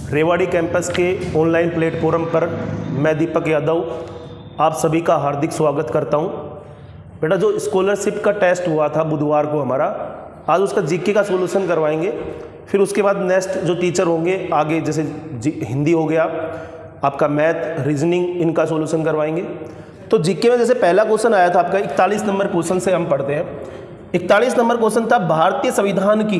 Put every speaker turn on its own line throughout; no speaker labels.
Rewari campus के online platform पर मैं दीपक यादव आप सभी का हार्दिक स्वागत करता हूं। बेटा, जो स्कॉलरशिप का टेस्ट हुआ था बुधवार को हमारा, आज उसका जीके का सॉल्यूशन करवाएंगे। फिर उसके बाद नेक्स्ट जो टीचर होंगे आगे, जैसे हिंदी हो गया, आपका मैथ, रीजनिंग, इनका सॉल्यूशन करवाएंगे। तो जीके में जैसे पहला क्वेश्चन आया था आपका 41 नंबर क्वेश्चन से हम पढ़ते हैं। 41 नंबर क्वेश्चन था भारतीय संविधान की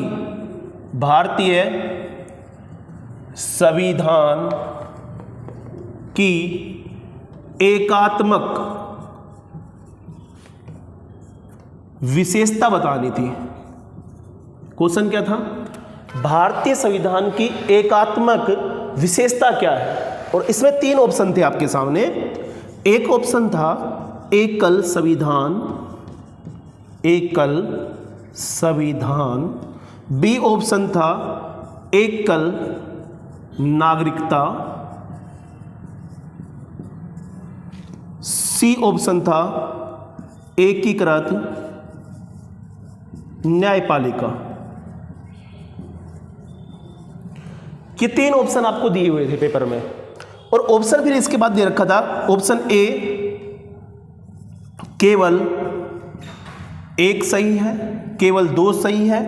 एकात्मक विशेषता बतानी थी। क्वेश्चन क्या था? भारतीय संविधान की एकात्मक विशेषता क्या है? और इसमें 3 ऑप्शन थे आपके सामने। एक ऑप्शन था एकल संविधान, बी ऑप्शन था एकल नागरिकता, सी ऑप्शन था एकीकृत न्यायपालिका। ये 3 ऑप्शन आपको दिए हुए थे पेपर में, और ऑप्शन फिर इसके बाद दे रखा था। ऑप्शन ए केवल 1 सही है, केवल 2 सही है,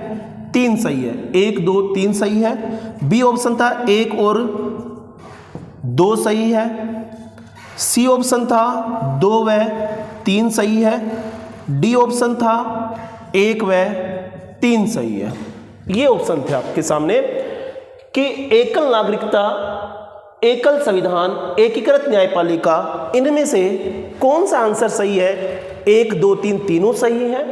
3 सही है। 1, 2, 3 सही है। बी ऑप्शन था 1 और 2 सही है। सी ऑप्शन था 2 व 3 सही है। डी ऑप्शन था 1 व 3 सही है। ये ऑप्शन थे आपके सामने कि एकल नागरिकता, एकल संविधान, एकीकृत न्यायपालिका, इनमें से कौन सा आंसर सही है? 1, 2, 3 तीनों सही है,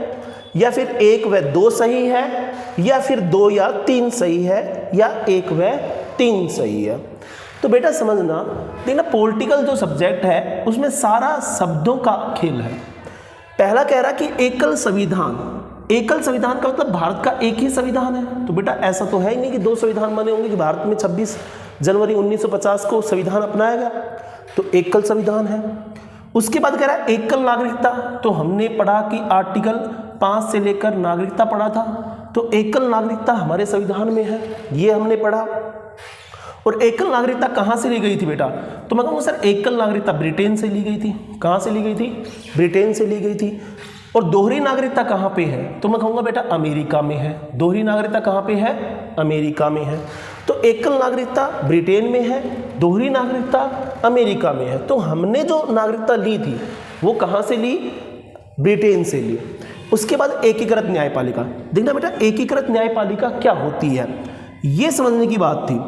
या फिर 1 व 2 सही है, या फिर 2 या 3 सही है, या 1 व 3 सही है। तो बेटा समझना, देखना पॉलिटिकल जो सब्जेक्ट है उसमें सारा शब्दों का खेल है। पहला कह रहा कि एकल संविधान, एकल संविधान का मतलब भारत का एक ही संविधान है। तो बेटा ऐसा तो है ही नहीं कि 2 संविधान बने होंगे, कि भारत में 26 जनवरी 1950 को संविधान अपनाया गया, तो एकल संविधान है। उसके बाद कह रहा है एकल नागरिकता, तो हमने पढ़ा कि आर्टिकल 5 से लेकर नागरिकता पढ़ा था, तो एकल नागरिकता हमारे संविधान में है, ये हमने पढ़ा। और एकल नागरिकता कहाँ से ली गई थी बेटा? तो मैं कहूँगा सर एकल नागरिकता ब्रिटेन से ली गई थी। कहाँ से ली गई थी? ब्रिटेन से ली गई थी। और दोहरी नागरिकता कहाँ पे है? तो मैं कहूँगा बेटा अमेरिका में है। दोहरी नागरिकता कहाँ पे है? अमेरिका में है। तो एकल नागरिकता ब्रिटेन में है, दोहरी नागरिकता अमेरिका में है। तो हमने जो नागरिकता ली थी वो कहाँ से ली? ब्रिटेन से ली। उसके बाद एकीकृत न्यायपालिका। देखना बेटा एकीकृत न्यायपालिका क्या होती है, ये समझने की बात थी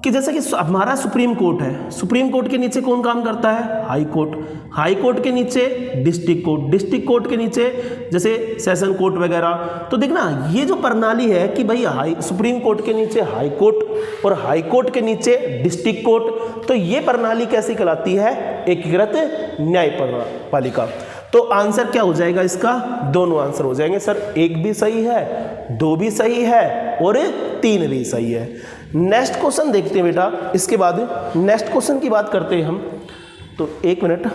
कि जैसे कि हमारा सुप्रीम कोर्ट है, सुप्रीम कोर्ट के नीचे कौन काम करता है? High court. हाई कोर्ट के नीचे डिस्ट्रिक्ट कोर्ट, डिस्ट्रिक्ट कोर्ट के नीचे जैसे सेशन कोर्ट वगैरह। तो देखना ये जो प्रणाली है कि भाई सुप्रीम कोर्ट के नीचे हाई कोर्ट और हाई कोर्ट के नीचे डिस्ट्रिक्ट कोर्ट, तो ये प्रणाली कैसी कहलाती है? एकीकृत न्यायपालिका। तो आंसर क्या हो जाएगा इसका? दोनों आंसर हो जाएंगे सर। 1 भी सही है, 2 भी सही है, और 3 भी सही है। नेक्स्ट क्वेश्चन देखते हैं बेटा। इसके बाद नेक्स्ट क्वेश्चन की बात करते हैं हम। तो 1 मिनट।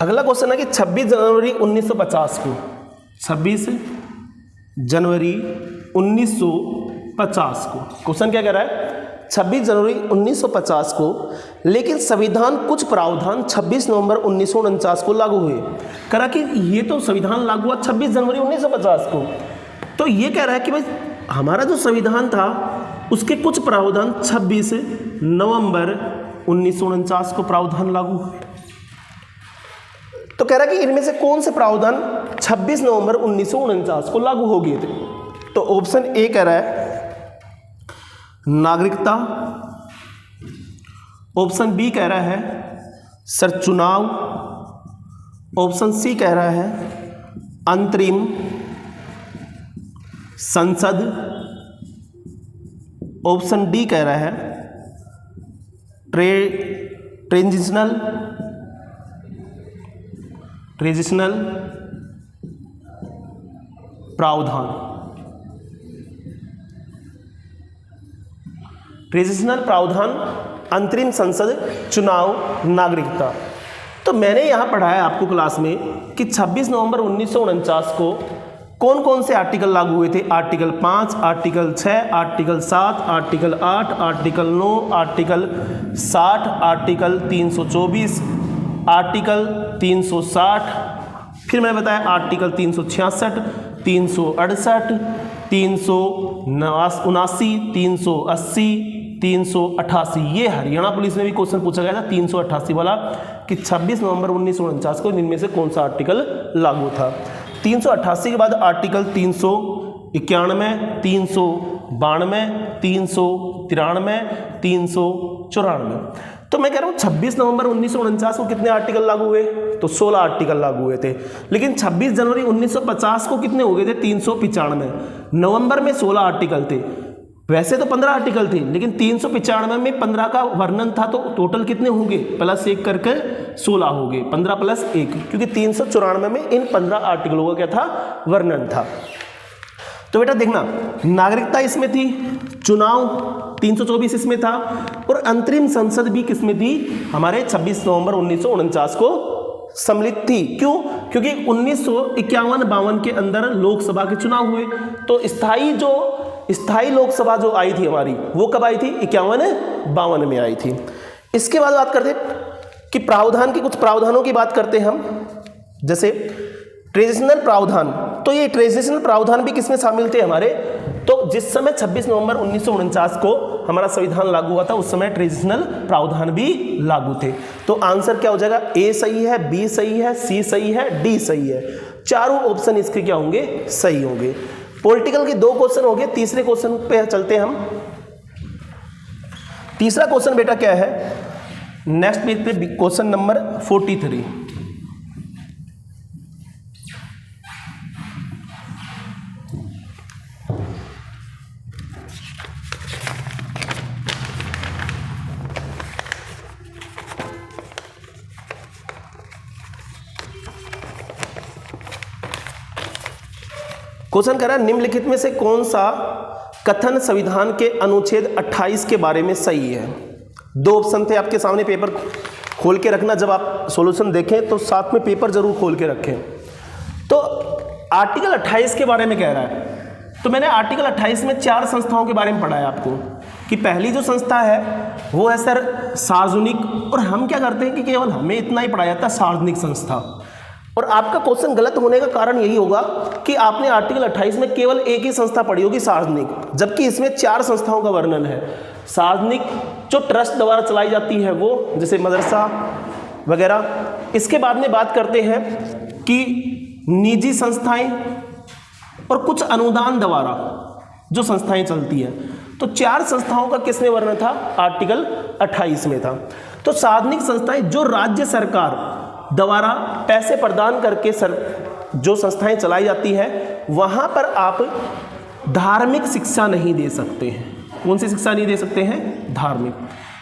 अगला क्वेश्चन है कि 26 जनवरी 1950 को, 26 जनवरी 1950 को, क्वेश्चन क्या कह रहा है? 26 जनवरी 1950 को, लेकिन संविधान कुछ प्रावधान 26 नवंबर 1949 को लागू हुए। करा कि ये तो संविधान लागू हुआ 26 जनवरी 1950 को, तो ये कह रहा है कि भाई हमारा जो संविधान था उसके कुछ प्रावधान 26 नवंबर 1949 को प्रावधान लागू हुए। तो कह रहा कि इनमें से कौन से प्रावधान 26 नवंबर 1949 को लागू हो गए थे? तो ऑप्शन ए कह रहा है नागरिकता, ऑप्शन बी कह रहा है सर चुनाव, ऑप्शन सी कह रहा है अंतरिम संसद, ऑप्शन डी कह रहा है ट्रेजिशनल प्रावधान। ट्रेडिशनल प्रावधान, अंतरिम संसद चुनाव, नागरिकता। तो मैंने यहाँ पढ़ाया आपको क्लास में कि 26 नवंबर 1949 को कौन कौन से आर्टिकल लागू हुए थे। Article 5, article 6, article 7, article 8, article 9, article 60, article 324, article 360, फिर मैंने बताया आर्टिकल 366, 368, 379, 380, 388। ये हरियाणा पुलिस में भी क्वेश्चन पूछा गया था 388 वाला कि 26 नवंबर 1949 को इनमें से कौन सा आर्टिकल लागू था। 388 के बाद आर्टिकल 391, 392, 393, 394। तो मैं कह रहा हूँ 26 नवंबर 1949 को कितने आर्टिकल लागू हुए, तो 16 आर्टिकल लागू हुए थे। लेकिन 26 जनवरी 1950 को कितने हो गए थे, 395। नवंबर में 16 आर्टिकल थे, वैसे तो 15 आर्टिकल थे, लेकिन 395 में 15 का वर्णन था, तो टोटल कितने होंगे, +1 करके 16 हो गए, 15 + 1, क्योंकि 394 में इन 15 आर्टिकलों का क्या था, वर्णन था। तो बेटा देखना, नागरिकता इसमें थी, चुनाव 324 इसमें था, और अंतरिम संसद भी किसमें थी, हमारे 26 नवंबर 1949 को सम्मिलित थी। क्यों? क्योंकि 1951-52 के अंदर लोकसभा के चुनाव हुए, तो स्थायी लोकसभा जो आई थी हमारी, वो कब आई थी, 51-52 में आई थी। इसके बाद बात करते कि प्रावधान की, कुछ प्रावधानों की बात करते हैं हम, जैसे ट्रेडिशनल प्रावधान। तो ये ट्रेडिशनल प्रावधान भी किसमें शामिल थे हमारे, तो जिस समय 26 नवंबर 1949 को हमारा संविधान लागू हुआ था, उस समय ट्रेडिशनल प्रावधान भी लागू थे। तो आंसर क्या हो जाएगा, ए सही है, बी सही है, सी सही है, डी सही है। चारों ऑप्शन इसके क्या होंगे, सही होंगे। पॉलिटिकल के 2 क्वेश्चन हो गए, तीसरे क्वेश्चन पे चलते हैं हम। तीसरा क्वेश्चन बेटा क्या है, नेक्स्ट पेज पे क्वेश्चन नंबर 43। क्वेश्चन कह रहा है, निम्नलिखित में से कौन सा कथन संविधान के अनुच्छेद 28 के बारे में सही है। 2 ऑप्शन थे आपके सामने, पेपर खोल के रखना, जब आप सॉल्यूशन देखें तो साथ में पेपर जरूर खोल के रखें। तो आर्टिकल 28 के बारे में कह रहा है, तो मैंने आर्टिकल 28 में 4 संस्थाओं के बारे में पढ़ा है आपको, कि पहली जो संस्था है वो है सर सार्वजनिक, और हम क्या करते हैं कि केवल हमें इतना ही पढ़ाया जाता है सार्वजनिक संस्था। और आपका क्वेश्चन गलत होने का कारण यही होगा कि आपने आर्टिकल 28 में केवल एक ही संस्था पढ़ी होगी, सार्वजनिक, जबकि इसमें 4 संस्थाओं का वर्णन है। सार्वजनिक जो ट्रस्ट द्वारा चलाई जाती है वो, जैसे मदरसा वगैरह। इसके बाद में बात करते हैं कि निजी संस्थाएं और कुछ अनुदान द्वारा जो संस्थाएं चलती हैं। तो 4 संस्थाओं का किसमें वर्णन था, आर्टिकल 28 में था। तो सार्वजनिक संस्थाएं जो राज्य सरकार द्वारा पैसे प्रदान करके जो संस्थाएं चलाई जाती है, वहां पर आप धार्मिक शिक्षा नहीं दे सकते हैं। कौन सी शिक्षा नहीं दे सकते हैं, धार्मिक।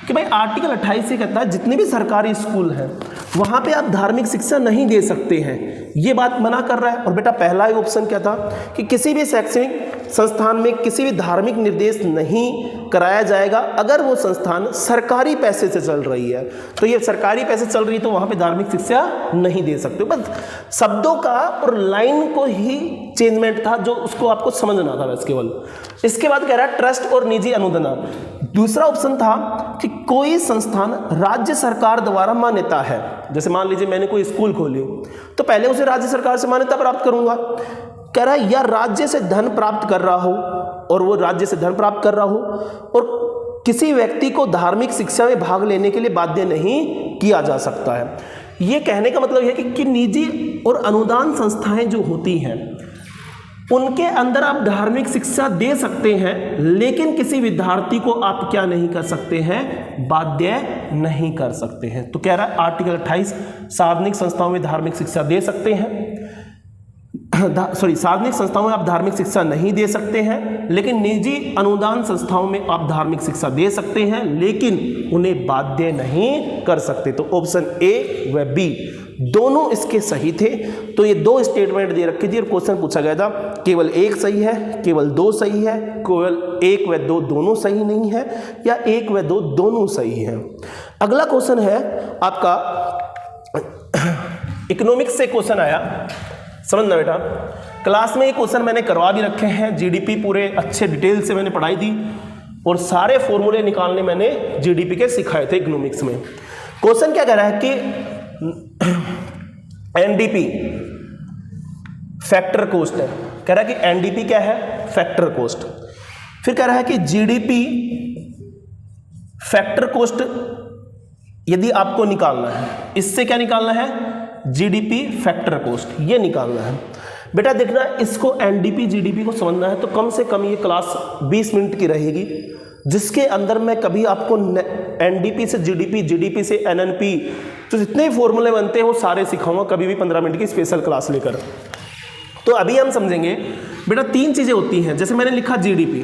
कि भाई आर्टिकल 28 से कहता है जितने भी सरकारी स्कूल हैं वहां पे आप धार्मिक शिक्षा नहीं दे सकते हैं, ये बात मना कर रहा है। और बेटा पहला ही ऑप्शन क्या था कि किसी भी शैक्षणिक संस्थान में किसी भी धार्मिक निर्देश नहीं कराया जाएगा अगर वो संस्थान सरकारी पैसे से चल रही है। तो ये सरकारी पैसे चल रही है तो वहां पे धार्मिक शिक्षा नहीं दे सकते। बस शब्दों का और लाइन को ही चेंजमेंट था जो उसको आपको समझना था बस केवल। इसके बाद कह रहा है ट्रस्ट और निजी अनुदान। दूसरा ऑप्शन था कि कोई संस्थान राज्य सरकार द्वारा मान्यता है, जैसे मान लीजिए मैंने कोई स्कूल खोली तो पहले उसे राज्य सरकार से मान्यता प्राप्त करूंगा। कह रहा है या राज्य से धन प्राप्त कर रहा हो, और वो राज्य से धन प्राप्त कर रहा हो और किसी व्यक्ति को धार्मिक शिक्षा में भाग लेने के लिए बाध्य नहीं किया जा सकता है। ये कहने का मतलब है कि निजी और अनुदान संस्थाएं जो होती हैं उनके अंदर आप धार्मिक शिक्षा दे सकते हैं, लेकिन किसी विद्यार्थी को आप क्या नहीं कर सकते हैं, बाध्य नहीं कर सकते हैं। तो कह रहा है आर्टिकल 28 सार्वजनिक संस्थाओं में धार्मिक शिक्षा दे सकते हैं। सार्वजनिक संस्थाओं में आप धार्मिक शिक्षा नहीं दे सकते हैं, लेकिन निजी अनुदान संस्थाओं में आप धार्मिक शिक्षा दे सकते हैं, लेकिन उन्हें बाध्य नहीं कर सकते। तो ऑप्शन ए व बी दोनों इसके सही थे। तो ये दो स्टेटमेंट दे रखी थी और क्वेश्चन पूछा गया था केवल एक सही है, केवल दो सही है, केवल एक व दो दोनों सही नहीं है, या एक व दो दोनों सही है। अगला क्वेश्चन है आपका इकोनॉमिक्स से क्वेश्चन आया, समझना बेटा। क्लास में ये क्वेश्चन मैंने करवा भी रखे हैं, जीडीपी पूरे अच्छे डिटेल से मैंने पढ़ाई थी और सारे फॉर्मूले निकालने मैंने जीडीपी के सिखाए थे इकोनॉमिक्स में। क्वेश्चन क्या कह रहा है कि एनडीपी फैक्टर कॉस्ट है, कह रहा है कि एनडीपी क्या है, फैक्टर कॉस्ट। फिर कह रहा है कि जीडीपी फैक्टर कॉस्ट यदि आपको निकालना है, इससे क्या निकालना है, जीडीपी फैक्टर कॉस्ट, ये निकालना है। बेटा देखना, इसको एनडीपी जीडीपी को समझना है तो कम से कम ये क्लास 20 मिनट की रहेगी, जिसके अंदर मैं कभी आपको एनडीपी से जीडीपी, जीडीपी से एनएनपी, तो जितने फॉर्मूले बनते हैं वो सारे सिखाऊंगा, कभी भी 15 मिनट की स्पेशल क्लास लेकर। तो अभी हम समझेंगे बेटा तीन चीज़ें होती हैं। जैसे मैंने लिखा जीडीपी,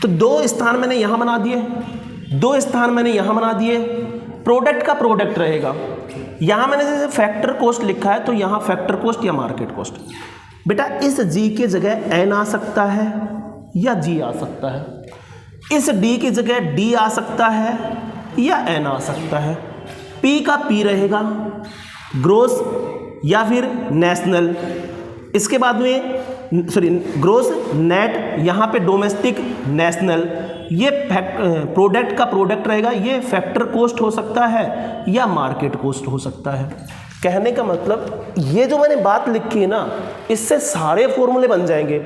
तो दो स्थान मैंने यहाँ बना दिए, दो स्थान मैंने यहाँ बना दिए, प्रोडक्ट का प्रोडक्ट रहेगा। यहाँ मैंने जैसे फैक्टर कॉस्ट लिखा है तो यहाँ फैक्टर कॉस्ट या मार्केट कॉस्ट। बेटा इस जी की जगह एन आ सकता है या जी आ सकता है, इस डी की जगह डी आ सकता है या एन आ सकता है, पी का पी रहेगा, ग्रोस या फिर नेशनल, इसके बाद में ग्रोस नेट, यहाँ पे डोमेस्टिक नेशनल, ये प्रोडक्ट का प्रोडक्ट रहेगा, ये फैक्टर कॉस्ट हो सकता है या मार्केट कॉस्ट हो सकता है। कहने का मतलब ये जो मैंने बात लिखी है ना, इससे सारे फॉर्मूले बन जाएंगे।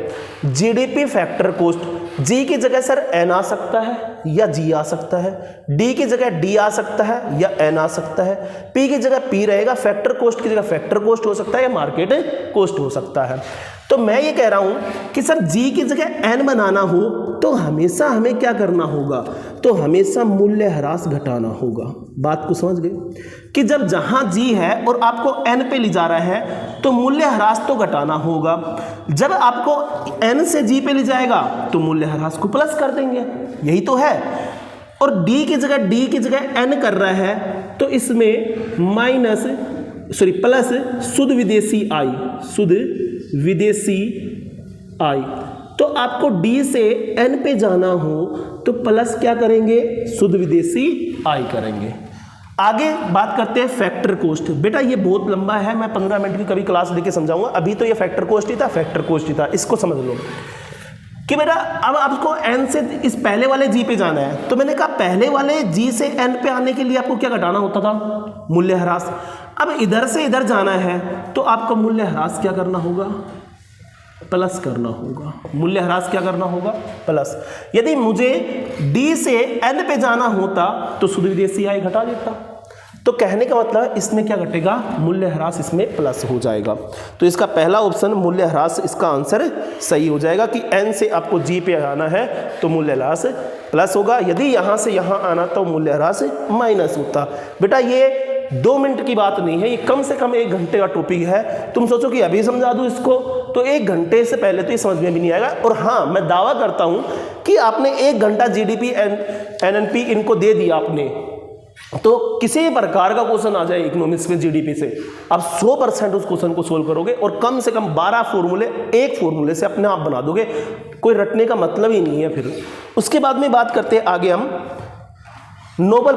जीडीपी फैक्टर कॉस्ट, जी की जगह सर एन आ सकता है या जी आ सकता है, डी की जगह डी आ सकता है या एन आ सकता है, पी की जगह पी रहेगा, फैक्टर कॉस्ट की जगह फैक्टर कॉस्ट हो सकता है या मार्केट कॉस्ट हो सकता है। तो मैं ये कह रहा हूं कि सर जी की जगह एन बनाना हो तो हमेशा हमें क्या करना होगा, तो हमेशा मूल्य ह्रास घटाना होगा। बात को समझ गए कि जब जहां जी है और आपको एन पे ले जा रहा है तो मूल्य ह्रास तो घटाना होगा, जब आपको एन से जी पे ले जाएगा तो मूल्य ह्रास को प्लस कर देंगे, यही तो है। और डी की जगह एन कर रहा है तो इसमें प्लस शुद्ध विदेशी आई, शुद्ध विदेशी आई, तो आपको डी से एन पे जाना हो तो प्लस क्या करेंगे, शुद्ध विदेशी आई करेंगे। आगे बात करते हैं फैक्टर कॉस्ट। बेटा ये बहुत लंबा है, मैं 15 मिनट की कभी क्लास लेके समझाऊंगा, अभी तो ये फैक्टर कॉस्ट ही था, इसको समझ लो कि बेटा अब आपको एन से इस पहले वाले जी पे जाना है, तो मैंने कहा पहले वाले जी से एन पे आने के लिए आपको क्या घटाना होता था, मूल्य ह्रास। अब इधर से इधर जाना है तो आपको मूल्य ह्रास क्या करना होगा, प्लस करना होगा। मूल्य ह्रास क्या करना होगा, प्लस। यदि मुझे डी से एन पे जाना होता तो शुद्ध विदेशी आय घटा देता। तो कहने का मतलब इसमें क्या घटेगा, मूल्य ह्रास इसमें प्लस हो जाएगा। तो इसका पहला ऑप्शन मूल्य ह्रास, इसका आंसर सही हो जाएगा कि एन से आपको जी पे आना है तो मूल्य ह्रास प्लस होगा, यदि यहाँ से यहाँ आना तो मूल्य ह्रास माइनस होता। बेटा ये 2 मिनट की बात नहीं है, ये कम से कम 1 घंटे का टॉपिक है। तुम सोचो कि अभी समझा दूँ इसको तो 1 घंटे से पहले तो ये समझ में भी नहीं आएगा। और हाँ, मैं दावा करता हूँ कि आपने 1 घंटा जीडीपी एनएनपी इनको दे दिया आपने, तो किसी प्रकार का क्वेश्चन आ जाए इकोनॉमिक्स में जीडीपी से, आप 100% उस क्वेश्चन को सोल्व करोगे और कम से कम 12 फॉर्मूले एक फॉर्मूले से अपने आप बना दोगे, कोई रटने का मतलब ही नहीं है। फिर उसके बाद में बात करते हैं आगे हम नोबेल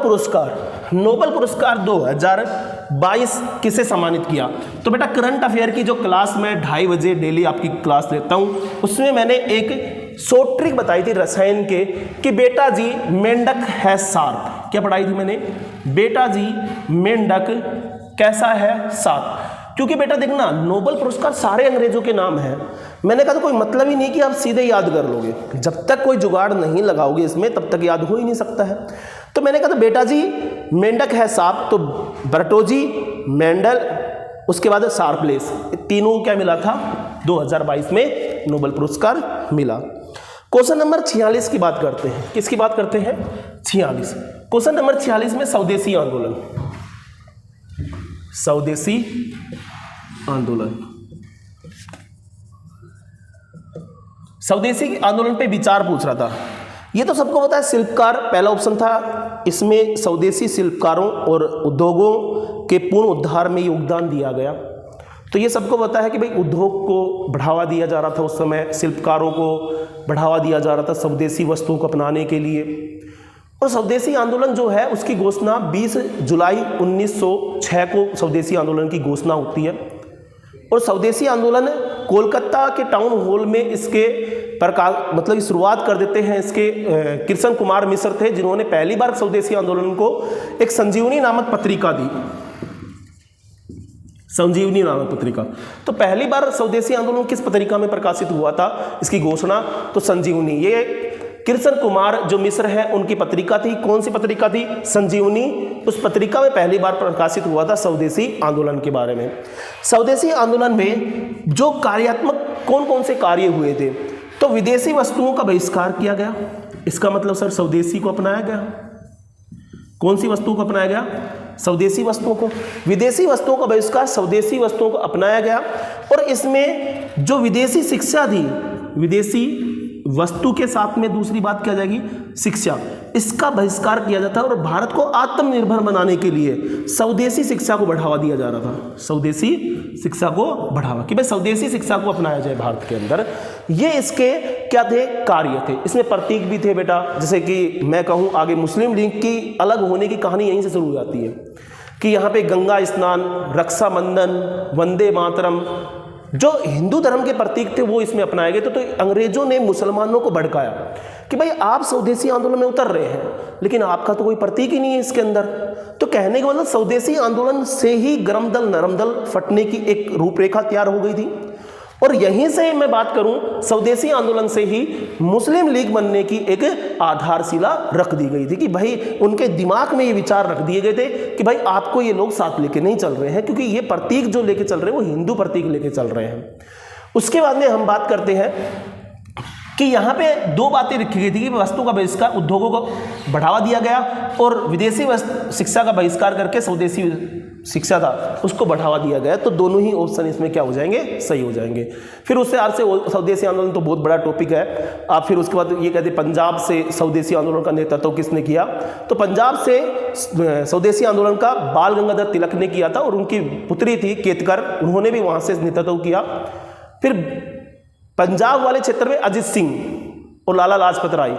पुरस्कार 2022 किसे सम्मानित किया। तो बेटा करंट अफेयर की जो क्लास में 2:30 बजे डेली आपकी क्लास लेता हूं, उसमें मैंने एक शॉर्ट ट्रिक बताई थी रसायन के कि बेटा जी मेंढक है शार्प। क्या पढ़ाई थी मैंने, बेटा जी मेंढक कैसा है शार्प। क्योंकि बेटा देखना नोबेल पुरस्कार सारे अंग्रेजों के नाम है, मैंने कहा तो कोई मतलब ही नहीं कि आप सीधे याद कर लोगे, जब तक कोई जुगाड़ नहीं लगाओगे इसमें तब तक याद हो ही नहीं सकता है। तो मैंने कहा तो बेटा जी मेंढक है शार्प, तो बर्टोजी, मेंडल, उसके बाद शार्पलेस, तीनों क्या मिला था 2022 में नोबेल पुरस्कार मिला। क्वेश्चन नंबर 46 की बात करते हैं, किसकी बात करते हैं 46। क्वेश्चन नंबर 46 में स्वदेशी आंदोलन स्वदेशी आंदोलन पे विचार पूछ रहा था। ये तो सबको पता है, शिल्पकार पहला ऑप्शन था, इसमें स्वदेशी शिल्पकारों और उद्योगों के पूर्ण उद्धार में योगदान दिया गया। तो ये सबको पता है कि भाई उद्योग को बढ़ावा दिया जा रहा था उस समय, शिल्पकारों को बढ़ावा दिया जा रहा था स्वदेशी वस्तुओं को अपनाने के लिए। और स्वदेशी आंदोलन जो है उसकी घोषणा 20 जुलाई 1906 को स्वदेशी आंदोलन की घोषणा होती है। और स्वदेशी आंदोलन कोलकाता के टाउन हॉल में इसके मतलब शुरुआत कर देते हैं इसके कृष्ण कुमार मिश्र थे, जिन्होंने पहली बार स्वदेशी आंदोलन को एक संजीवनी नामक पत्रिका दी, संजीवनी नामक पत्रिका। तो पहली बार स्वदेशी आंदोलन किस पत्रिका में प्रकाशित हुआ था, इसकी घोषणा, तो संजीवनी। ये कृष्ण कुमार जो मिश्र है उनकी पत्रिका थी। कौन सी पत्रिका थी? संजीवनी। उस पत्रिका में पहली बार प्रकाशित हुआ था स्वदेशी आंदोलन के बारे में। स्वदेशी आंदोलन में जो कार्यात्मक कौन कौन से कार्य हुए थे, तो विदेशी वस्तुओं का बहिष्कार किया गया। इसका मतलब सर स्वदेशी को अपनाया गया। कौन सी वस्तुओं को अपनाया गया? स्वदेशी वस्तुओं को। विदेशी वस्तुओं का बहिष्कार, स्वदेशी वस्तुओं को अपनाया गया। और इसमें जो विदेशी शिक्षा थी, विदेशी वस्तु के साथ में दूसरी बात क्या जाएगी? शिक्षा, इसका बहिष्कार किया जाता है। और भारत को आत्मनिर्भर बनाने के लिए स्वदेशी शिक्षा को बढ़ावा दिया जा रहा था। स्वदेशी शिक्षा को बढ़ावा, कि भाई स्वदेशी शिक्षा को अपनाया जाए भारत के अंदर। ये इसके क्या थे? कार्य थे। इसमें प्रतीक भी थे बेटा, जैसे कि मैं कहूँ आगे मुस्लिम लीग की अलग होने की कहानी यहीं से शुरू हो जाती है कि यहाँ पे गंगा स्नान, रक्षाबंधन, वंदे मातरम, जो हिंदू धर्म के प्रतीक थे वो इसमें अपनाए गए। तो अंग्रेजों ने मुसलमानों को भड़काया कि भाई आप स्वदेशी आंदोलन में उतर रहे हैं, लेकिन आपका तो कोई प्रतीक ही नहीं है इसके अंदर। तो कहने का मतलब स्वदेशी आंदोलन से ही गरम दल नरम दल फटने की एक रूपरेखा तैयार हो गई थी। और यहीं से मैं बात करूं, स्वदेशी आंदोलन से ही मुस्लिम लीग बनने की एक आधारशिला रख दी गई थी कि भाई उनके दिमाग में ये विचार रख दिए गए थे कि भाई आपको ये लोग साथ लेके नहीं चल रहे हैं, क्योंकि ये प्रतीक जो लेके चल रहे हैं वो हिंदू प्रतीक लेके चल रहे हैं। उसके बाद में हम बात करते हैं कि यहाँ पे दो बातें रखी गई थी कि वस्तु का बहिष्कार, उद्योगों को बढ़ावा दिया गया, और विदेशी शिक्षा का बहिष्कार करके स्वदेशी शिक्षा था उसको बढ़ावा दिया गया। तो दोनों ही ऑप्शन इसमें क्या हो जाएंगे? सही हो जाएंगे। फिर उससे आर से स्वदेशी आंदोलन तो बहुत बड़ा टॉपिक है। आप फिर उसके बाद ये कहते हैं पंजाब से स्वदेशी आंदोलन का नेतृत्व किसने किया? तो पंजाब से स्वदेशी आंदोलन का बाल गंगाधर तिलक ने किया था, और उनकी पुत्री थी केतकर, उन्होंने भी वहाँ से नेतृत्व किया। फिर पंजाब वाले क्षेत्र में अजीत सिंह और लाला लाजपत राय,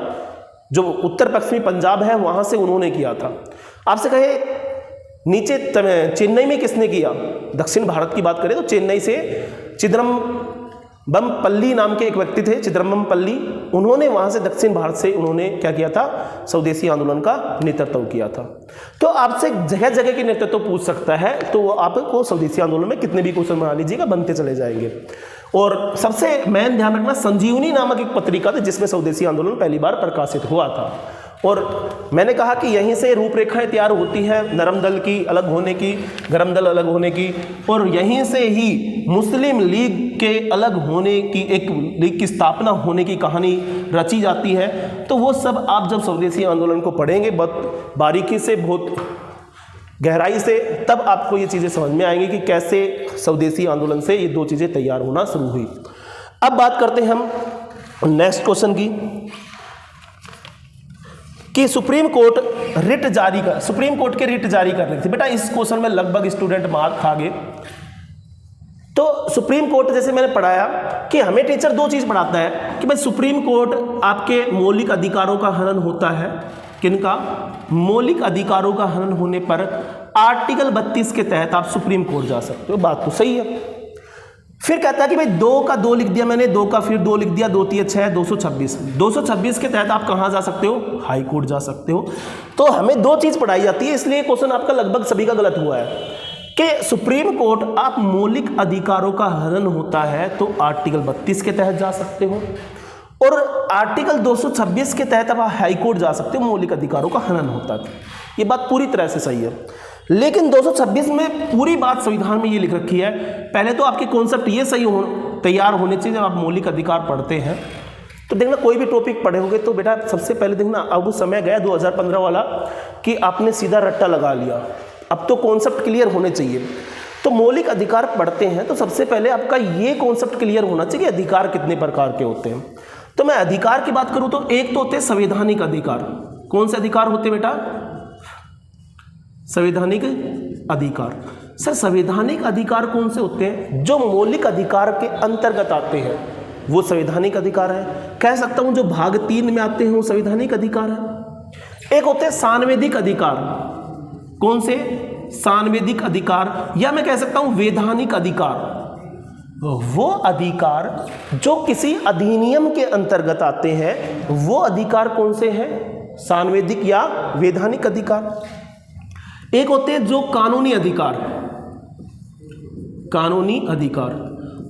जो उत्तर पश्चिमी पंजाब है वहाँ से उन्होंने किया था। आपसे कहे नीचे चेन्नई में किसने किया? दक्षिण भारत की बात करें तो चेन्नई से चिदम्बरम पल्ली नाम के एक व्यक्ति थे, चिदम्बरम पल्ली, उन्होंने वहाँ से दक्षिण भारत से उन्होंने क्या किया था? स्वदेशी आंदोलन का नेतृत्व किया था। तो आपसे जगह जगह के नेतृत्व पूछ सकता है, तो आपको स्वदेशी आंदोलन में कितने भी क्वेश्चन बना लीजिएगा, बनते चले जाएंगे। और सबसे मेन ध्यान रखना, संजीवनी नामक एक पत्रिका थी जिसमें स्वदेशी आंदोलन पहली बार प्रकाशित हुआ था। और मैंने कहा कि यहीं से रूपरेखाएं तैयार होती है नरम दल की अलग होने की, गरम दल अलग होने की, और यहीं से ही मुस्लिम लीग के अलग होने की, एक लीग की स्थापना होने की कहानी रची जाती है। तो वो सब आप जब स्वदेशी आंदोलन को पढ़ेंगे बहुत बारीकी से, बहुत गहराई से, तब आपको ये चीज़ें समझ में आएंगी कि कैसे स्वदेशी आंदोलन से ये दो चीज़ें तैयार होना शुरू हुई। अब बात करते हैं हम नेक्स्ट क्वेश्चन की कि सुप्रीम कोर्ट रिट जारी कर, सुप्रीम कोर्ट के रिट जारी कर रही थी। बेटा इस क्वेश्चन में लगभग स्टूडेंट मार्क खा गए। तो सुप्रीम कोर्ट, जैसे मैंने पढ़ाया कि हमें टीचर दो चीज़ पढ़ाता है कि भाई सुप्रीम कोर्ट आपके मौलिक अधिकारों का हनन होता है। किनका? मौलिक अधिकारों का हनन होने पर आर्टिकल 32 के तहत आप सुप्रीम कोर्ट जा सकते हो। बात तो सही है। फिर कहता है कि भाई 2 का 2 लिख दिया मैंने, 2 का फिर 2 लिख दिया, 2 3 6 226। 226 के तहत आप कहाँ जा सकते हो? हाई कोर्ट जा सकते हो। तो हमें दो चीज़ पढ़ाई जाती है, इसलिए क्वेश्चन आपका लगभग सभी का गलत हुआ है कि सुप्रीम कोर्ट आप मौलिक अधिकारों का हनन होता है तो आर्टिकल 32 के तहत जा सकते हो, और आर्टिकल 226 के तहत आप हाई कोर्ट जा सकते हो, मौलिक अधिकारों का हनन होता है। ये बात पूरी तरह से सही है। लेकिन 226 में पूरी बात संविधान में ये लिख रखी है। पहले तो आपके कॉन्सेप्ट ये सही तैयार होने चाहिए जब आप मौलिक अधिकार पढ़ते हैं। तो देखना कोई भी टॉपिक पढ़े होंगे तो बेटा सबसे पहले देखना, अब समय गया 2015 वाला कि आपने सीधा रट्टा लगा लिया। अब तो कॉन्सेप्ट क्लियर होने चाहिए। तो मौलिक अधिकार पढ़ते हैं तो सबसे पहले आपका ये कॉन्सेप्ट क्लियर होना चाहिए कि अधिकार कितने प्रकार के होते हैं। मैं अधिकार की बात करूं तो एक तो होते संवैधानिक अधिकार। कौन से अधिकार होते बेटा? संवैधानिक अधिकार। सर संवैधानिक अधिकार कौन से होते हैं? जो मौलिक अधिकार के अंतर्गत आते हैं वो संवैधानिक अधिकार है। कह सकता हूं जो भाग 3 में आते हैं वो संवैधानिक अधिकार है। एक होते हैं सांविधिक अधिकार। कौन से? सांविधिक अधिकार, या मैं कह सकता हूं वैधानिक अधिकार। वो अधिकार जो किसी अधिनियम के अंतर्गत आते हैं वो अधिकार कौन से हैं? सांविधिक या वैधानिक अधिकार। एक होते हैं जो कानूनी अधिकार। कानूनी अधिकार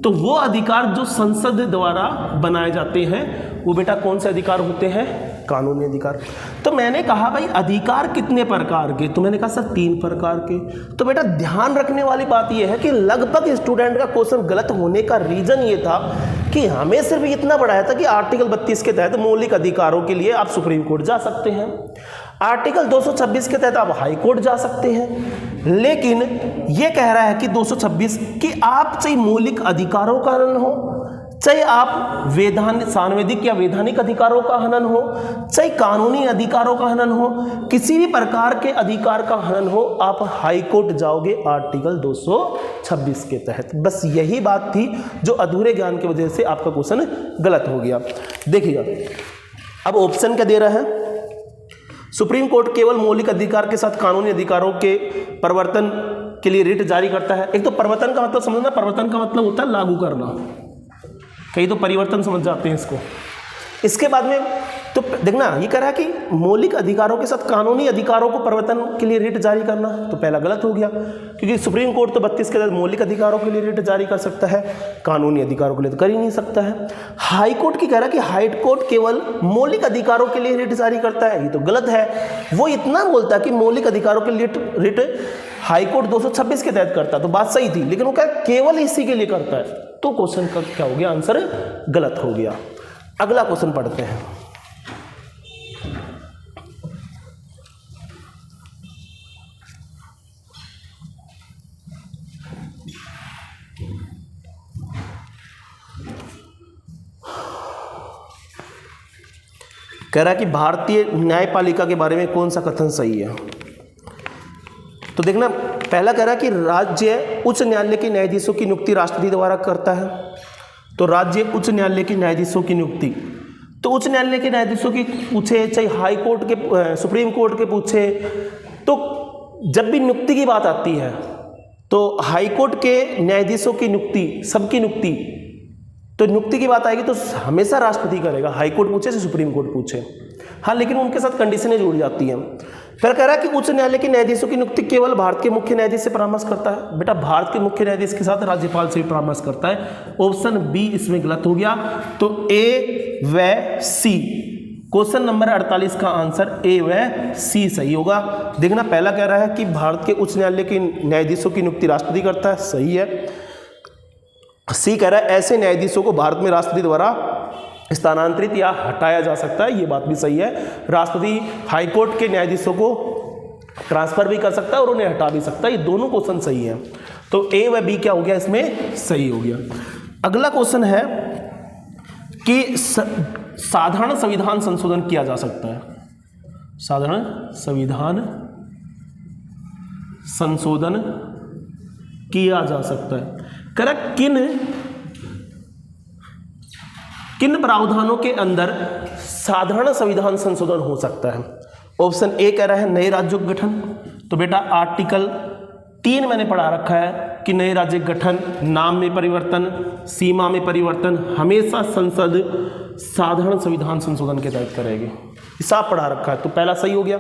तो वो अधिकार जो संसद द्वारा बनाए जाते हैं वो बेटा कौन से अधिकार होते हैं? कानूनी अधिकार। तो मैंने कहा भाई अधिकार कितने प्रकार के? तो मैंने कहा सर 3 प्रकार के। तो बेटा ध्यान रखने वाली बात यह है कि लगभग स्टूडेंट का क्वेश्चन गलत होने का रीजन ये था कि हमें सिर्फ इतना पढ़ाया था कि आर्टिकल 32 के तहत मौलिक अधिकारों के लिए आप सुप्रीम कोर्ट जा सकते हैं, आर्टिकल 226 के तहत आप हाई कोर्ट जा सकते हैं। लेकिन ये कह रहा है कि 226 कि आप चाहे मौलिक अधिकारों का हनन हो, चाहे आप सांविधिक या वैधानिक अधिकारों का हनन हो, चाहे कानूनी अधिकारों का हनन हो, किसी भी प्रकार के अधिकार का हनन हो, आप हाई कोर्ट जाओगे आर्टिकल 226 के तहत। बस यही बात थी जो अधूरे ज्ञान की वजह से आपका क्वेश्चन गलत हो गया। देखिएगा अब ऑप्शन क्या दे रहा है? सुप्रीम कोर्ट केवल मौलिक अधिकार के साथ कानूनी अधिकारों के परिवर्तन के लिए रिट जारी करता है। एक तो परिवर्तन का मतलब समझना, परिवर्तन का मतलब होता है लागू करना, कई तो परिवर्तन समझ जाते हैं इसको। इसके बाद में तो देखना ये कह रहा है कि मौलिक अधिकारों के साथ कानूनी अधिकारों को परिवर्तन के लिए रिट जारी करना, तो पहला गलत हो गया क्योंकि सुप्रीम कोर्ट तो 32 के तहत मौलिक अधिकारों के लिए रिट जारी कर सकता है, कानूनी अधिकारों के लिए तो कर ही नहीं सकता है। हाई कोर्ट की कह रहा है कि हाई कोर्ट केवल मौलिक अधिकारों के लिए रिट जारी करता है, ये तो गलत है। वो इतना बोलता है कि मौलिक अधिकारों के लिए रिट हाई कोर्ट 226 के तहत करता है, तो बात सही थी, लेकिन वो क्या केवल इसी के लिए करता है, तो क्वेश्चन का क्या हो गया? आंसर गलत हो गया। अगला क्वेश्चन पढ़ते हैं। कह रहा है कि भारतीय न्यायपालिका के बारे में कौन सा कथन सही है? तो देखना पहला कह रहा है कि राज्य उच्च न्यायालय के न्यायाधीशों की नियुक्ति राष्ट्रपति द्वारा करता है। तो राज्य उच्च न्यायालय के न्यायाधीशों की नियुक्ति, तो उच्च न्यायालय के न्यायाधीशों की पूछे चाहे हाई कोर्ट के सुप्रीम कोर्ट के पूछे, तो जब भी नियुक्ति की बात आती है तो हाई कोर्ट के न्यायाधीशों की नियुक्ति, सबकी नियुक्ति, तो नियुक्ति की बात आएगी तो हमेशा राष्ट्रपति करेगा, हाई कोर्ट पूछे चाहे सुप्रीम कोर्ट पूछे। हाँ, लेकिन उनके साथ कंडीशनें जुड़ जाती हैं। फिर कह रहा है कि उच्च न्यायालय के न्यायाधीशों की नियुक्ति केवल भारत के मुख्य न्यायाधीश से परामर्श करता है। बेटा भारत के मुख्य न्यायाधीश के साथ राज्यपाल से भी परामर्श करता है। ऑप्शन बी इसमें गलत हो गया, तो ए व सी, क्वेश्चन नंबर 48 का आंसर ए व सी सही होगा। देखना पहला कह रहा है कि भारत के उच्च न्यायालय के न्यायाधीशों की नियुक्ति राष्ट्रपति करता है, सही है। सी कह रहा है ऐसे न्यायाधीशों को भारत में राष्ट्रपति द्वारा स्थानांतरित या हटाया जा सकता है, ये बात भी सही है। राष्ट्रपति हाई कोर्ट के न्यायाधीशों को ट्रांसफर भी कर सकता है और उन्हें हटा भी सकता है, ये दोनों क्वेश्चन सही है। तो ए व बी क्या हो गया? इसमें सही हो गया। अगला क्वेश्चन है कि साधारण संविधान संशोधन किया जा सकता है। साधारण संविधान संशोधन किया जा सकता है। करेक्ट, किन प्रावधानों के अंदर साधारण संविधान संशोधन हो सकता है? ऑप्शन ए कह रहा है नए राज्यों का गठन। तो बेटा आर्टिकल 3 मैंने पढ़ा रखा है कि नए राज्य गठन, नाम में परिवर्तन, सीमा में परिवर्तन हमेशा संसद साधारण संविधान संशोधन के तहत करेगी, हिसाब पढ़ा रखा है, तो पहला सही हो गया।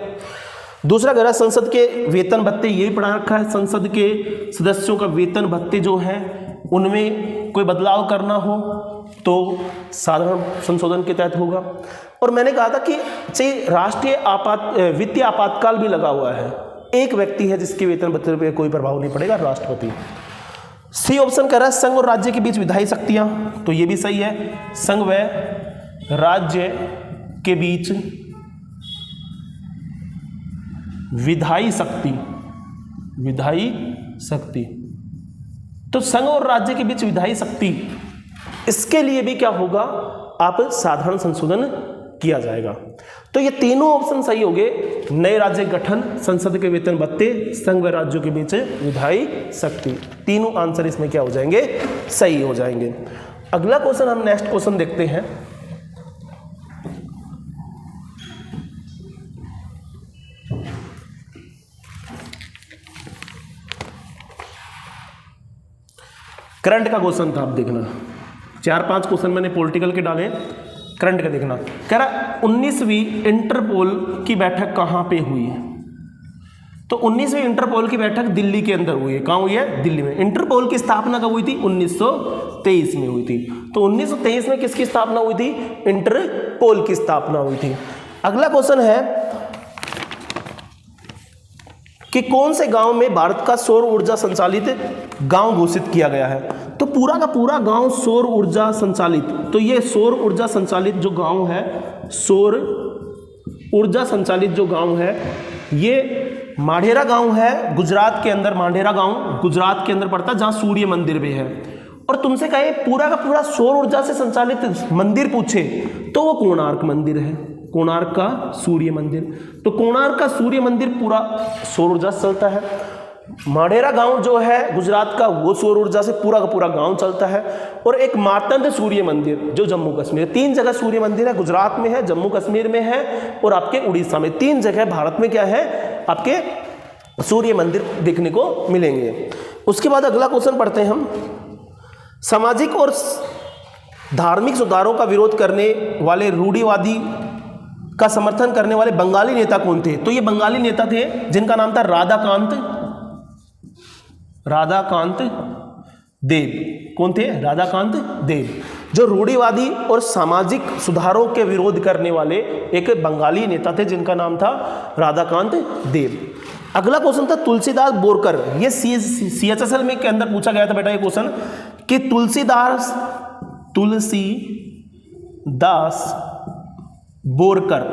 दूसरा कह रहा है संसद के वेतन भत्ते, ये भी पढ़ा रखा है, संसद के सदस्यों का वेतन भत्ते जो है उनमें कोई बदलाव करना हो तो साधारण संशोधन के तहत होगा। और मैंने कहा था कि चाहे राष्ट्रीय वित्तीय आपातकाल भी लगा हुआ है, एक व्यक्ति है जिसके वेतन भत्ते पर कोई प्रभाव नहीं पड़ेगा, राष्ट्रपति। सी ऑप्शन कह रहा है संघ और राज्य के बीच विधायी शक्तियां, तो ये भी सही है, संघ व राज्य के बीच विधायी शक्ति, विधायी शक्ति, तो संघ और राज्य के बीच विधायी शक्ति, इसके लिए भी क्या होगा? आप साधारण संशोधन किया जाएगा। तो ये तीनों ऑप्शन सही हो गए। नए राज्य गठन, संसद के वेतन भत्ते, संघ व राज्यों के बीच विधायी शक्ति, तीनों आंसर इसमें क्या हो जाएंगे, सही हो जाएंगे। अगला क्वेश्चन, हम नेक्स्ट क्वेश्चन देखते हैं। करंट का क्वेश्चन था, आप देखना 4-5 क्वेश्चन मैंने पॉलिटिकल के डाले, करंट का देखना। कह रहा 19वीं इंटरपोल की बैठक कहाँ पे हुई है? तो 19वीं इंटरपोल की बैठक दिल्ली के अंदर हुई है। कहाँ हुई है? दिल्ली में। इंटरपोल की स्थापना कब हुई थी? 1923 में हुई थी। तो 1923 में किसकी स्थापना हुई थी? इंटरपोल की स्थापना हुई थी। अगला क्वेश्चन है कि कौन से गांव में भारत का सौर ऊर्जा संचालित गांव घोषित किया गया है? तो पूरा का पूरा गांव सौर ऊर्जा संचालित, तो ये सौर ऊर्जा संचालित जो गांव है, सौर ऊर्जा संचालित जो गांव है, ये माढेरा गांव है गुजरात के अंदर। माढेरा गांव गुजरात के अंदर पड़ता है, जहां सूर्य मंदिर भी है। और तुमसे कहे पूरा का पूरा सौर ऊर्जा से संचालित मंदिर पूछे तो वो कोणार्क मंदिर है, कोणार्क का सूर्य मंदिर। तो कोणार्क का सूर्य मंदिर पूरा सौर ऊर्जा से चलता है। माढेरा गांव जो है गुजरात का, वो सौर ऊर्जा से पूरा का पूरा गांव चलता है। और एक मातंड सूर्य मंदिर जो जम्मू कश्मीर, 3 जगह सूर्य मंदिर है, गुजरात में है, जम्मू कश्मीर में है और आपके उड़ीसा में। 3 जगह भारत में क्या है, आपके सूर्य मंदिर देखने को मिलेंगे। उसके बाद अगला क्वेश्चन पढ़ते हैं हम। सामाजिक और धार्मिक सुधारों का विरोध करने वाले रूढ़िवादी का समर्थन करने वाले बंगाली नेता कौन थे? तो ये बंगाली नेता थे जिनका नाम था राधाकांत देव। कौन थे? राधाकांत देव, जो रूढ़िवादी और सामाजिक सुधारों के विरोध करने वाले एक बंगाली नेता थे जिनका नाम था राधाकांत देव। अगला क्वेश्चन था तुलसीदास बोरकर। ये CHSL में के अंदर पूछा गया था बेटा ये क्वेश्चन कि तुलसीदास बोरकर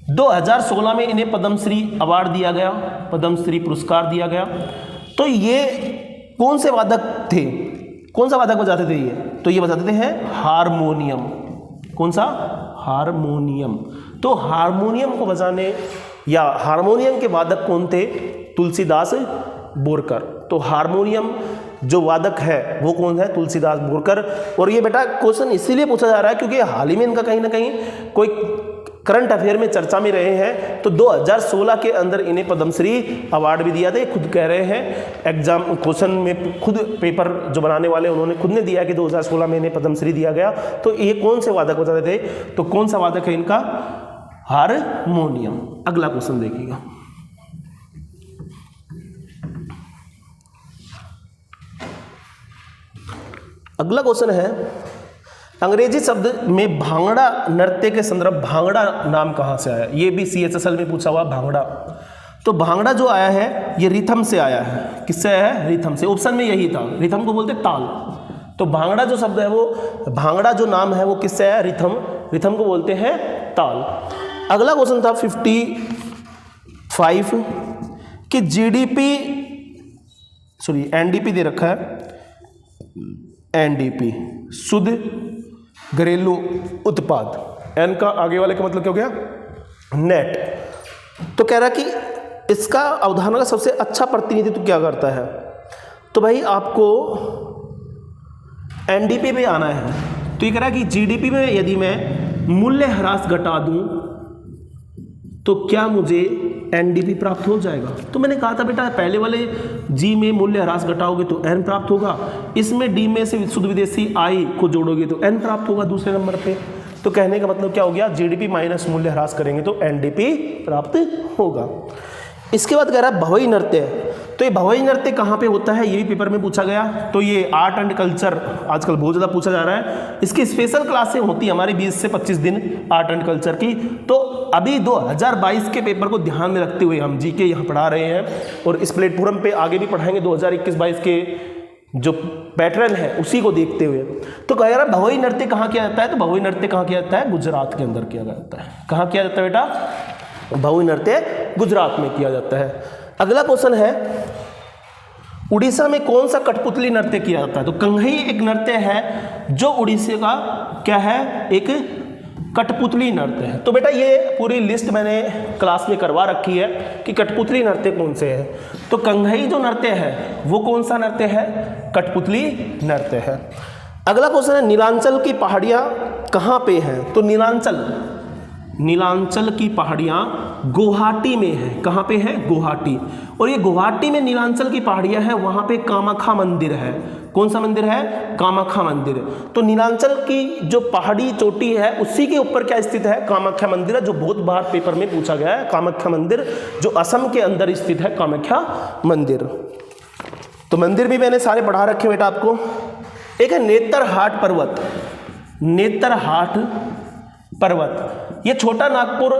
2016 में इन्हें पद्मश्री अवार्ड दिया गया, पद्मश्री पुरस्कार दिया गया। तो ये कौन से वादक थे? कौन सा वादक बजाते थे ये? तो ये बजाते थे हारमोनियम। कौन सा? हारमोनियम। तो हारमोनियम को बजाने या हारमोनियम के वादक कौन थे? तुलसीदास बोरकर। तो हारमोनियम जो वादक है वो कौन है? तुलसीदास बोरकर। और ये बेटा क्वेश्चन इसीलिए पूछा जा रहा है क्योंकि हाल ही में इनका कहीं ना कहीं कोई करंट अफेयर में चर्चा में रहे हैं। तो 2016 के अंदर इन्हें पद्मश्री अवार्ड भी दिया था। ये खुद कह रहे हैं, एग्जाम क्वेश्चन में खुद पेपर जो बनाने वाले उन्होंने खुद ने दिया कि 2016 में इन्हें पद्मश्री दिया गया। तो ये कौन से वादक बताते थे? तो कौन सा वादक है इनका? हारमोनियम। अगला क्वेश्चन देखिएगा। अगला क्वेश्चन है अंग्रेजी शब्द में भांगड़ा नृत्य के संदर्भ भांगड़ा नाम कहाँ से आया? ये भी CHSL में पूछा हुआ भांगड़ा। तो भांगड़ा जो आया है ये रिथम से आया है। किससे आया है? रिथम से। ऑप्शन में यही था, रिथम को बोलते ताल। तो भांगड़ा जो शब्द है वो, भांगड़ा जो नाम है वो किससे आया? रिथम। रिथम को बोलते हैं ताल। अगला क्वेश्चन था 55 कि NDP दे रखा है, NDP शुद्ध घरेलू उत्पाद। N का आगे वाले का मतलब क्या हो गया? नेट। तो कह रहा कि इसका अवधारणा का सबसे अच्छा प्रतिनिधित्व क्या करता है? तो भाई आपको NDP पे आना है। तो ये कह रहा है कि GDP में यदि मैं मूल्य ह्रास घटा दूं तो क्या मुझे NDP प्राप्त हो जाएगा? तो मैंने कहा था बेटा पहले वाले G में मूल्य ह्रास घटाओगे तो N प्राप्त होगा, इसमें D में से शुद्ध विदेशी I को जोड़ोगे तो N प्राप्त होगा दूसरे नंबर पे। तो कहने का मतलब क्या हो गया? GDP माइनस मूल्य ह्रास करेंगे तो NDP प्राप्त होगा। इसके बाद कह रहा है भवई नृत्य। तो ये भवई नृत्य कहाँ पे होता है? ये भी पेपर में पूछा गया। तो ये आर्ट एंड कल्चर आजकल बहुत ज़्यादा पूछा जा रहा है। इसकी स्पेशल क्लासें होती है हमारी 20 से 25 दिन आर्ट एंड कल्चर की। तो अभी 2022 के पेपर को ध्यान में रखते हुए हम GK यहाँ पढ़ा रहे हैं और इस प्लेटफॉर्म पे आगे भी पढ़ाएंगे 2021-22 के जो पैटर्न है उसी को देखते हुए। तो कह रहा भवई नृत्य कहाँ किया जाता है? तो भवई नृत्य कहाँ किया जाता है? गुजरात के अंदर किया जाता है। कहाँ किया जाता है बेटा? भवई नृत्य गुजरात में किया जाता है। अगला क्वेश्चन है उड़ीसा में कौन सा कठपुतली नृत्य किया जाता है? तो कंघई एक नृत्य है जो उड़ीसा का क्या है, एक कठपुतली नृत्य है। तो बेटा ये पूरी लिस्ट मैंने क्लास में करवा रखी है कि कठपुतली नृत्य कौन से हैं। तो कंघई जो नृत्य है वो कौन सा नृत्य है? कठपुतली नृत्य है। अगला क्वेश्चन है नीलांचल की पहाड़ियाँ कहाँ पे हैं? तो नीलांचल की पहाड़ियाँ गुवाहाटी में है। कहाँ पे है? गुवाहाटी। और ये गुवाहाटी में नीलांचल की पहाड़ियाँ हैं, वहाँ पे कामाख्या मंदिर है। कौन सा मंदिर है? कामाख्या मंदिर। तो नीलांचल की जो पहाड़ी चोटी है उसी के ऊपर क्या स्थित है? कामाख्या मंदिर है, जो बहुत बार पेपर में पूछा गया है। कामाख्या मंदिर जो असम के अंदर स्थित है, कामाख्या मंदिर। तो मंदिर भी मैंने सारे पढ़ा रखे बेटा आपको। एक है नेतरहाट पर्वत। नेतरहाट पर्वत ये छोटा नागपुर,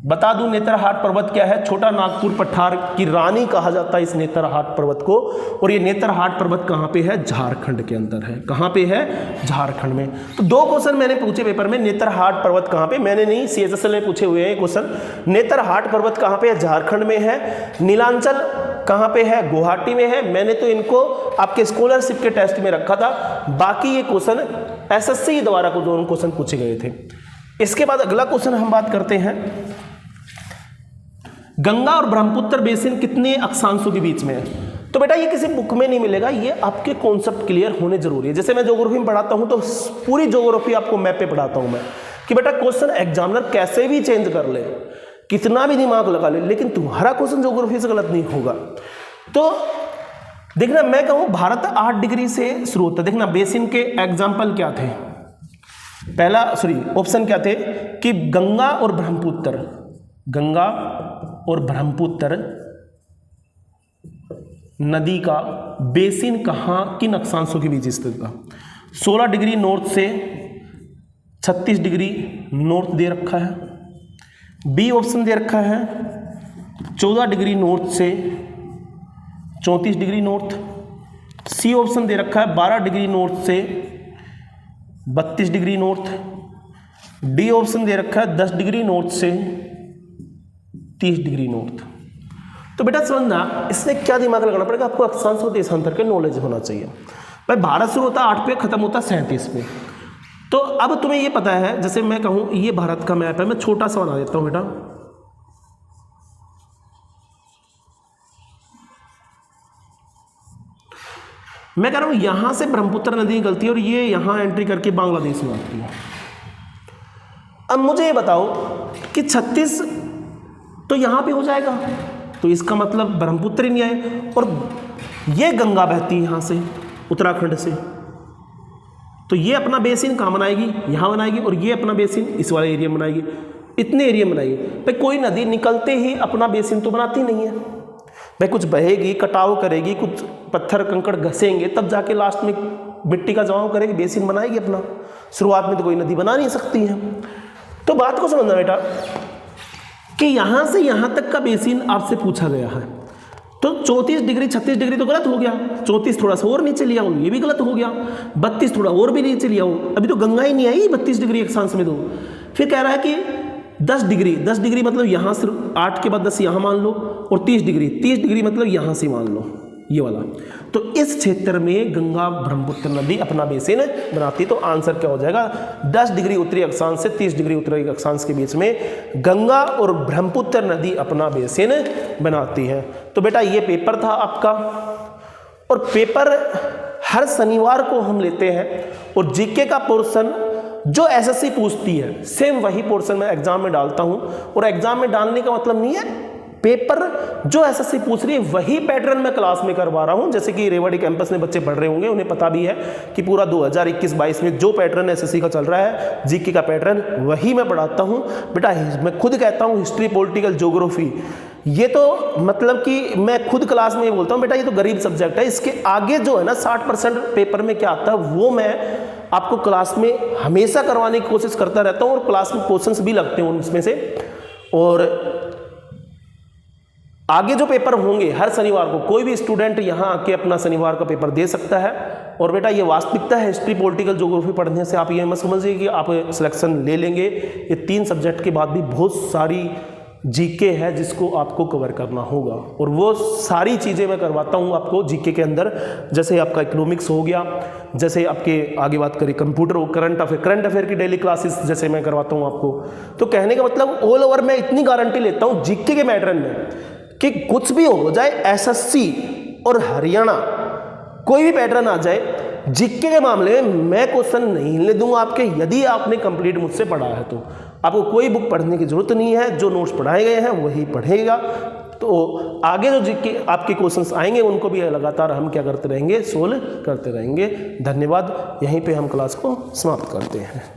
बता दूं नेतरहाट पर्वत क्या है? छोटा नागपुर पठार की रानी कहा जाता है इस नेतरहाट पर्वत को। और ये नेतरहाट पर्वत कहाँ पे है? झारखंड के अंदर है। कहाँ पे है? झारखंड में। तो दो क्वेश्चन मैंने पूछे पेपर में, नेतरहाट पर्वत कहाँ पे, मैंने नहीं CHSL में पूछे हुए हैं क्वेश्चन। नेतरहाट पर्वत कहाँ पे है? झारखंड में है। नीलांचल कहाँ पे है? गुवाहाटी में है। मैंने तो इनको आपके स्कॉलरशिप के टेस्ट में रखा था, बाकी ये क्वेश्चन SSC द्वारा को दोनों क्वेश्चन पूछे गए थे। इसके बाद अगला क्वेश्चन हम बात करते हैं, गंगा और ब्रह्मपुत्र बेसिन कितने अक्षांशों के बीच में है? तो बेटा ये किसी बुक में नहीं मिलेगा, ये आपके कॉन्सेप्ट क्लियर होने जरूरी है। जैसे मैं ज्योग्राफी में पढ़ाता हूं तो पूरी ज्योग्राफी आपको मैप पे पढ़ाता हूं मैं, कि बेटा क्वेश्चन एग्जामिनर कैसे भी चेंज कर ले, कितना भी दिमाग लगा ले, लेकिन तुम्हारा क्वेश्चन ज्योग्राफी से गलत नहीं होगा। तो देखना, मैं कहूं भारत 8 डिग्री से शुरू होता है। देखना बेसिन के एग्जाम्पल क्या थे, पहला ऑप्शन क्या थे कि गंगा और ब्रह्मपुत्र, गंगा और ब्रह्मपुत्र नदी का बेसिन कहाँ, किन अक्षांशों के बीच स्थित था? 16 डिग्री नॉर्थ से 36 डिग्री नॉर्थ दे रखा है। बी ऑप्शन दे रखा है 14 डिग्री नॉर्थ से 34 डिग्री नॉर्थ। सी ऑप्शन दे रखा है 12 डिग्री नॉर्थ से 32 डिग्री नॉर्थ। डी ऑप्शन दे रखा है 10 डिग्री नॉर्थ से 30 डिग्री नॉर्थ। तो बेटा समझना, इसमें क्या दिमाग लगाना पड़ेगा आपको? अक्षांश और देशांतर के नॉलेज होना चाहिए। भाई भारत शुरू होता है 8 पे, खत्म होता है 37 पे। तो अब तुम्हें ये पता है, जैसे मैं कहूँ ये भारत का मैप है, मैं छोटा सा बना देता हूँ बेटा। मैं कह रहा हूँ यहां से ब्रह्मपुत्र नदी निकलती है और ये यहां एंट्री करके बांग्लादेश में आती है। अब मुझे ये बताओ कि 36 तो यहां पे हो जाएगा, तो इसका मतलब ब्रह्मपुत्र ही नहीं आए। और ये गंगा बहती है यहां से, उत्तराखंड से, तो ये अपना बेसिन कहाँ बनाएगी? यहाँ बनाएगी। और ये अपना बेसिन इस वाले एरिया में बनाएगी, इतने एरिया में बनाएगी। भाई कोई नदी निकलते ही अपना बेसिन तो बनाती नहीं है भाई, कुछ बहेगी, कटाव करेगी, कुछ पत्थर कंकड़ घसेंगे, तब जाके लास्ट में मिट्टी का जमाव करेगी, बेसिन बनाएगी अपना। शुरुआत में तो कोई नदी बना नहीं सकती है। तो बात को समझना बेटा कि यहाँ से यहाँ तक का बेसिन आपसे पूछा गया है, तो 34 डिग्री 36 डिग्री तो गलत हो गया, 34 थोड़ा सा और नीचे लिया हो, ये भी गलत हो गया, 32 थोड़ा और भी नीचे लिया हो, अभी तो गंगा ही नहीं आई 32 डिग्री अक्षांश में। तो फिर कह रहा है कि 10 डिग्री मतलब यहाँ से 8 के बाद 10 यहाँ मान लो, और 30 डिग्री मतलब यहाँ से मान लो, ये वाला। तो इस क्षेत्र में गंगा ब्रह्मपुत्र नदी अपना बेसिन बनाती। तो आंसर क्या हो जाएगा? 10 डिग्री उत्तरी अक्षांश से 30 डिग्री उत्तरी अक्षांश के बीच में गंगा और ब्रह्मपुत्र नदी अपना बेसिन बनाती है। तो बेटा ये पेपर था आपका, और पेपर हर शनिवार को हम लेते हैं, और जीके का पोर्शन जो एसएससी पूछती है सेम वही पोर्शन मैं एग्जाम में डालता हूं। और एग्जाम में डालने का मतलब नहीं है, पेपर जो एसएससी पूछ रही है वही पैटर्न मैं क्लास में करवा रहा हूं। जैसे कि रेवाड़ी कैंपस में बच्चे पढ़ रहे होंगे, उन्हें पता भी है कि पूरा 2021-22 में जो पैटर्न एसएससी का चल रहा है, जीके का पैटर्न, वही मैं पढ़ाता हूं। बेटा मैं खुद कहता हूं हिस्ट्री, पॉलिटिकल, ज्योग्राफी, ये तो मतलब कि मैं खुद क्लास में ये बोलता हूं बेटा ये तो गरीब सब्जेक्ट है, इसके आगे जो है ना 60% पेपर में क्या आता है वो मैं आपको क्लास में हमेशा करवाने की कोशिश करता रहता हूं, और क्लास में क्वेश्चंस भी लगते हैं उनमें से। और आगे जो पेपर होंगे हर शनिवार को कोई भी स्टूडेंट यहाँ आके अपना शनिवार का पेपर दे सकता है। और बेटा ये वास्तविकता है, हिस्ट्री, पॉलिटिकल, ज्योग्राफी पढ़ने से आप ये मत समझिए कि आप सिलेक्शन ले लेंगे। ये 3 सब्जेक्ट के बाद भी बहुत सारी जीके है जिसको आपको कवर करना होगा, और वो सारी चीज़ें मैं करवाता हूँ आपको जीके के अंदर। जैसे आपका इकोनॉमिक्स हो गया, जैसे आपके आगे बात करें कंप्यूटर हो, करंट अफेयर की डेली क्लासेस जैसे मैं करवाता हूँ आपको। तो कहने का मतलब ऑल ओवर मैं इतनी गारंटी लेता हूँ जीके के मैटर में कि कुछ भी हो जाए, एसएससी और हरियाणा कोई भी पैटर्न आ जाए, जीके के मामले में मैं क्वेश्चन नहीं ले दूंगा आपके, यदि आपने कंप्लीट मुझसे पढ़ा है तो। आपको कोई बुक पढ़ने की जरूरत नहीं है, जो नोट्स पढ़ाए गए हैं वही पढ़ेगा। तो आगे जो जीके आपके क्वेश्चंस आएंगे उनको भी लगातार हम क्या करते रहेंगे, सोल्व करते रहेंगे। धन्यवाद। यहीं पे हम क्लास को समाप्त करते हैं।